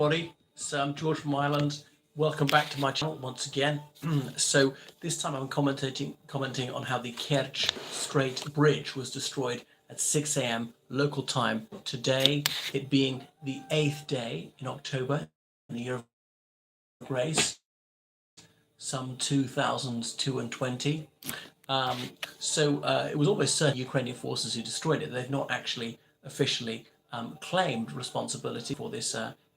Everybody, so I'm George from Ireland. Welcome back to my channel once again. So this time I'm commenting on how the Kerch Strait Bridge was destroyed at 6 a.m. local time today, it being the 8th day in October in the year of grace, some 2020. It was almost certain Ukrainian forces who destroyed it. They've not actually officially claimed responsibility for this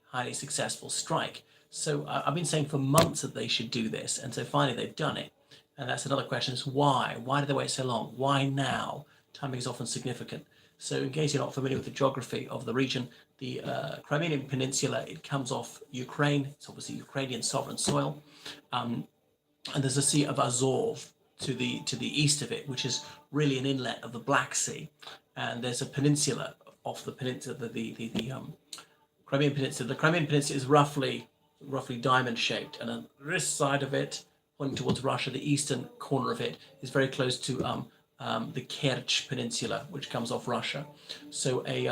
highly successful strike. So I've been saying for months that they should do this, and so finally they've done it. And that's another question: is why? Why did they wait so long? Why now? Timing is often significant. So in case you're not familiar with the geography of the region, the Crimean Peninsula, it comes off Ukraine. It's obviously Ukrainian sovereign soil. And there's a Sea of Azov to the east of it, which is really an inlet of the Black Sea. And there's a peninsula off the peninsula, the Crimean Peninsula. The Crimean Peninsula is roughly diamond shaped, and on this side of it, pointing towards Russia, the eastern corner of it is very close to the Kerch Peninsula, which comes off Russia. So a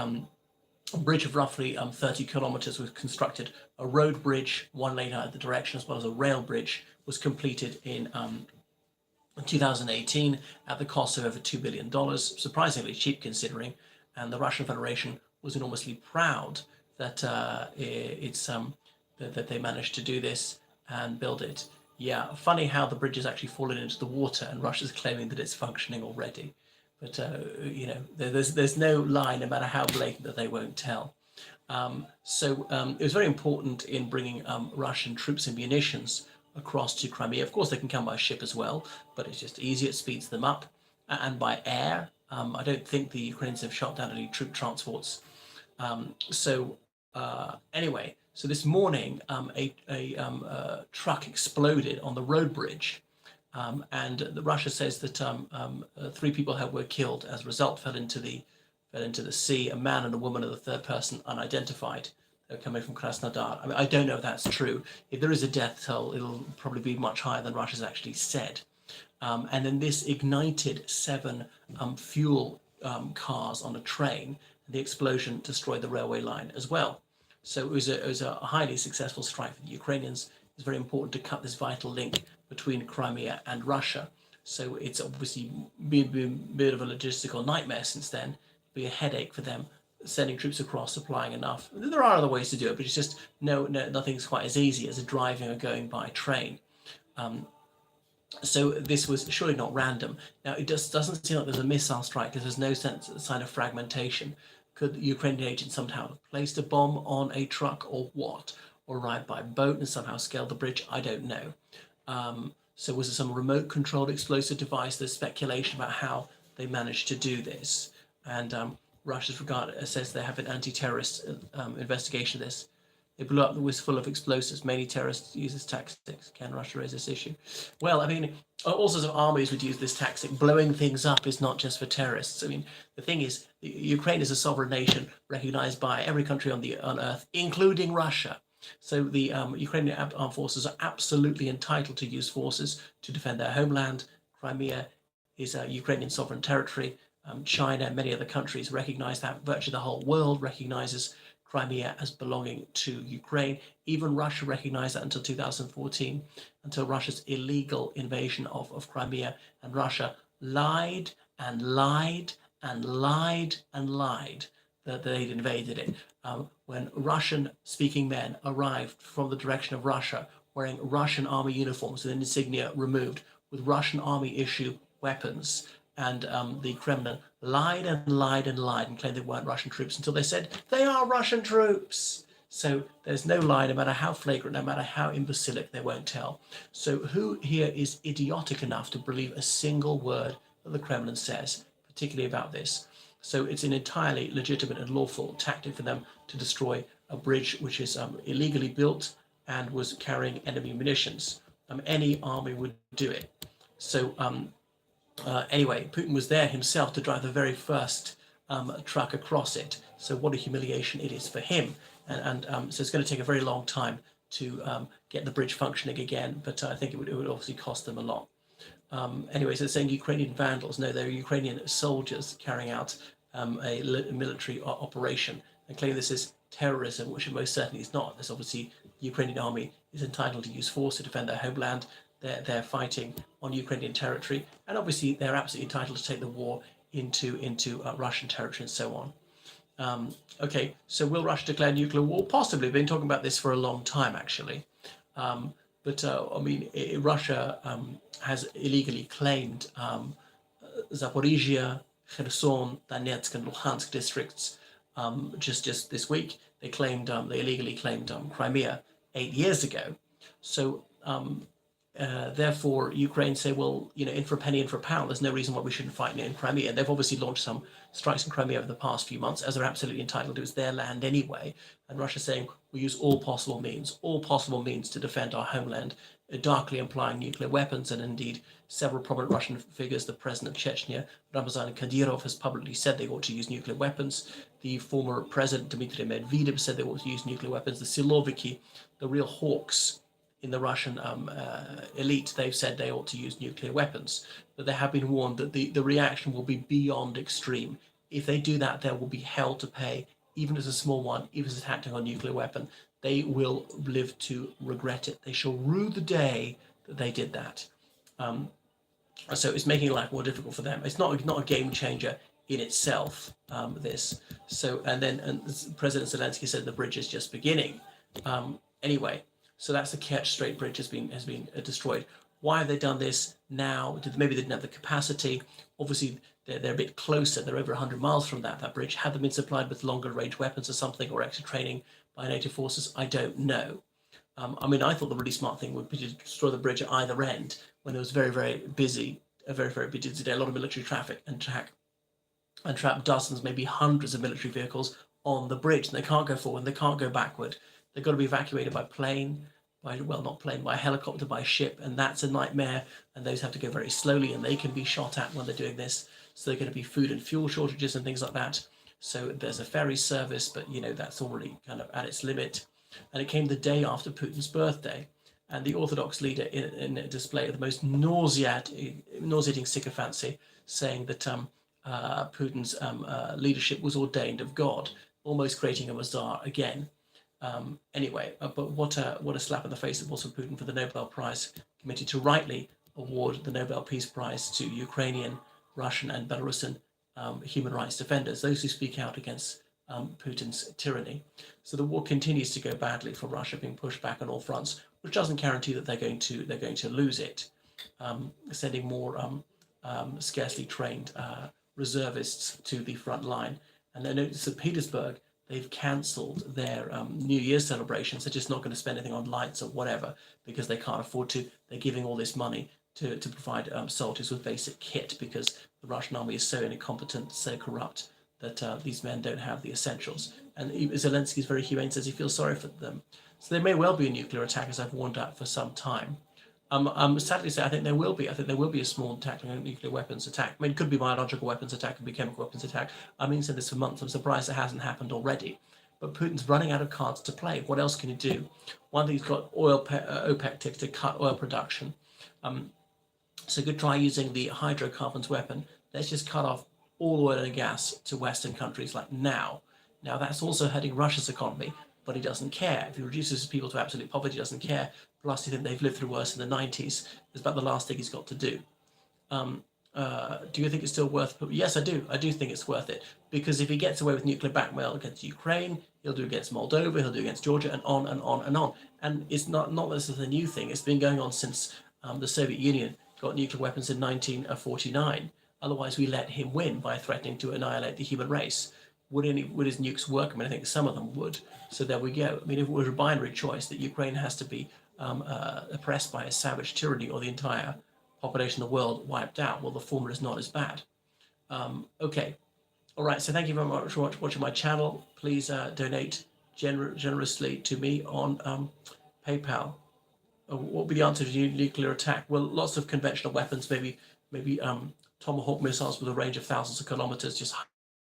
bridge of roughly 30 kilometers was constructed. A road bridge, one lane either direction, as well as a rail bridge, was completed in 2018 at the cost of over $2 billion, surprisingly cheap considering. And the Russian Federation was enormously proud that that they managed to do this and build it. Yeah, funny how the bridge has actually fallen into the water, and Russia's claiming that it's functioning already. But there's no lie, no matter how blatant, that they won't tell. It was very important in bringing Russian troops and munitions across to Crimea. Of course, they can come by ship as well, but it's just easier, it speeds them up. And by air, I don't think the Ukrainians have shot down any troop transports. Anyway, so this morning, a truck exploded on the road bridge, and Russia says that 3 people were killed as a result, fell into the sea. A man and a woman are the third person, unidentified. They're coming from Krasnodar. I mean, I don't know if that's true. If there is a death toll, it'll probably be much higher than Russia's actually said. And then this ignited 7 fuel cars on a train. The explosion destroyed the railway line as well. So it was a highly successful strike for the Ukrainians. It's very important to cut this vital link between Crimea and Russia. So it's obviously been a bit of a logistical nightmare since then. It'll be a headache for them sending troops across, supplying enough. There are other ways to do it, but it's just nothing's quite as easy as driving or going by train. So this was surely not random. Now, it just doesn't seem like there's a missile strike because there's no sign of fragmentation. Could the Ukrainian agents somehow have placed a bomb on a truck or what? Or arrived by boat and somehow scaled the bridge? I don't know. So was it some remote controlled explosive device? There's speculation about how they managed to do this. And Russia's says they have an anti-terrorist investigation of this. They blew up the was full of explosives. Many terrorists use this tactic. Can Russia raise this issue? Well, I mean, all sorts of armies would use this tactic. Blowing things up is not just for terrorists. I mean, the thing is, Ukraine is a sovereign nation recognized by every country on earth, including Russia. So the Ukrainian armed forces are absolutely entitled to use forces to defend their homeland. Crimea is a Ukrainian sovereign territory. China and many other countries recognize that. Virtually the whole world recognizes Crimea as belonging to Ukraine. Even Russia recognized that until 2014, until Russia's illegal invasion of Crimea. And Russia lied and lied and lied and lied that they'd invaded it. When Russian-speaking men arrived from the direction of Russia wearing Russian army uniforms with an insignia removed, with Russian army issue weapons, and the Kremlin lied and lied and lied and claimed they weren't Russian troops until they said they are Russian troops. So there's no lie, no matter how flagrant, no matter how imbecilic, they won't tell. So who here is idiotic enough to believe a single word that the Kremlin says, particularly about this? So it's an entirely legitimate and lawful tactic for them to destroy a bridge which is illegally built and was carrying enemy munitions. Any army would do it. So anyway, Putin was there himself to drive the very first truck across it. So what a humiliation it is for him. And so it's going to take a very long time to get the bridge functioning again, but I think it would obviously cost them a lot. Anyway, so they're saying Ukrainian vandals. No, they're Ukrainian soldiers carrying out a military operation and claim this is terrorism, which it most certainly is not. There's obviously the Ukrainian army is entitled to use force to defend their homeland. They're fighting on Ukrainian territory, and obviously they're absolutely entitled to take the war into Russian territory and so on. Okay, so will Russia declare nuclear war? Possibly. We've been talking about this for a long time, actually. But I mean, Russia has illegally claimed Zaporizhia, Kherson, Donetsk, and Luhansk districts. Just this week, they illegally claimed Crimea 8 years ago. So therefore, Ukraine say, well, in for a penny, in for a pound. There's no reason why we shouldn't fight in Crimea. And they've obviously launched some strikes in Crimea over the past few months, as they're absolutely entitled to. It's their land anyway. And Russia's saying we use all possible means to defend our homeland, darkly implying nuclear weapons. And indeed, several prominent Russian figures, the president of Chechnya, Ramzan Kadyrov, has publicly said they ought to use nuclear weapons. The former president, Dmitry Medvedev, said they ought to use nuclear weapons. The Siloviki, the real hawks in the Russian elite, they've said they ought to use nuclear weapons. But they have been warned that the reaction will be beyond extreme. If they do that, there will be hell to pay, even as a small one, even as acting on a nuclear weapon. They will live to regret it. They shall rue the day that they did that. So it's making life more difficult for them. It's not a game changer in itself, this. So, and President Zelensky said the bridge is just beginning. Anyway, so that's the Kerch Strait Bridge has been destroyed. Why have they done this now? Maybe they didn't have the capacity. Obviously, they're a bit closer. They're over 100 miles from that bridge. Have they been supplied with longer range weapons or something, or extra training by NATO forces? I don't know. I mean, I thought the really smart thing would be to destroy the bridge at either end when it was very, very busy, a lot of military traffic, and trap dozens, maybe hundreds of military vehicles on the bridge. And they can't go forward, they can't go backward. They've got to be evacuated by plane, by helicopter, by ship, and that's a nightmare. And those have to go very slowly, and they can be shot at when they're doing this. So there are going to be food and fuel shortages and things like that. So there's a ferry service, but that's already kind of at its limit. And it came the day after Putin's birthday, and the Orthodox leader in a display of the most nauseating sycophancy, saying that Putin's leadership was ordained of God, almost creating a Tsar again. Anyway, but what a slap in the face it was for Putin for the Nobel Prize Committee to rightly award the Nobel Peace Prize to Ukrainian, Russian, and Belarusian human rights defenders, those who speak out against Putin's tyranny. So the war continues to go badly for Russia, being pushed back on all fronts, which doesn't guarantee that they're going to lose it. Sending more scarcely trained reservists to the front line. And then in St. Petersburg, they've cancelled their New Year's celebrations. They're just not going to spend anything on lights or whatever because they can't afford to. They're giving all this money to provide soldiers with basic kit because the Russian army is so incompetent, so corrupt that these men don't have the essentials. And Zelensky is very humane, says he feels sorry for them. So there may well be a nuclear attack, as I've warned at for some time. Sadly say, I think there will be. I think there will be a small tactical nuclear weapons attack. I mean, it could be biological weapons attack, it could be chemical weapons attack. I've been saying this for months. I'm surprised it hasn't happened already. But Putin's running out of cards to play. What else can he do? One thing, he's got OPEC to cut oil production. So could try using the hydrocarbons weapon. Let's just cut off all oil and gas to Western countries like now. Now that's also hurting Russia's economy, but he doesn't care. If he reduces people to absolute poverty, he doesn't care. Plus, you think they've lived through worse in the 90s. It's about the last thing he's got to do. Do you think it's still worth it? Yes, I do. I do think it's worth it. Because if he gets away with nuclear blackmail against Ukraine, he'll do against Moldova, he'll do against Georgia, and on and on and on. And it's not that this is a new thing. It's been going on since the Soviet Union got nuclear weapons in 1949. Otherwise, we let him win by threatening to annihilate the human race. Would his nukes work? I mean, I think some of them would. So there we go. I mean, if it was a binary choice that Ukraine has to be oppressed by a savage tyranny or the entire population of the world wiped out, well, the former is not as bad. Okay. All right. So thank you very much for watching my channel. Please donate generously to me on PayPal. What would be the answer to a nuclear attack? Well, lots of conventional weapons, maybe Tomahawk missiles with a range of thousands of kilometers, just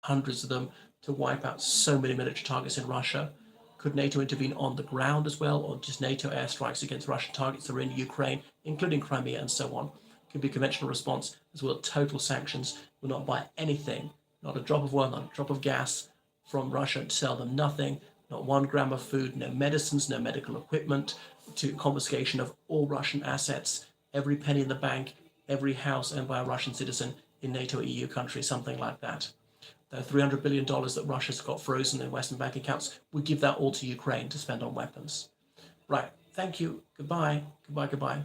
hundreds of them to wipe out so many military targets in Russia. Could NATO intervene on the ground as well, or just NATO airstrikes against Russian targets that are in Ukraine, including Crimea and so on? Could be a conventional response as well. Total sanctions. Will not buy anything, not a drop of oil, not a drop of gas from Russia, to sell them nothing. not 1 gram of food, no medicines, no medical equipment, to confiscation of all Russian assets, every penny in the bank, every house owned by a Russian citizen in NATO or EU country, something like that. The $300 billion that Russia's got frozen in Western bank accounts, we give that all to Ukraine to spend on weapons. Right. Thank you. Goodbye. Goodbye. Goodbye.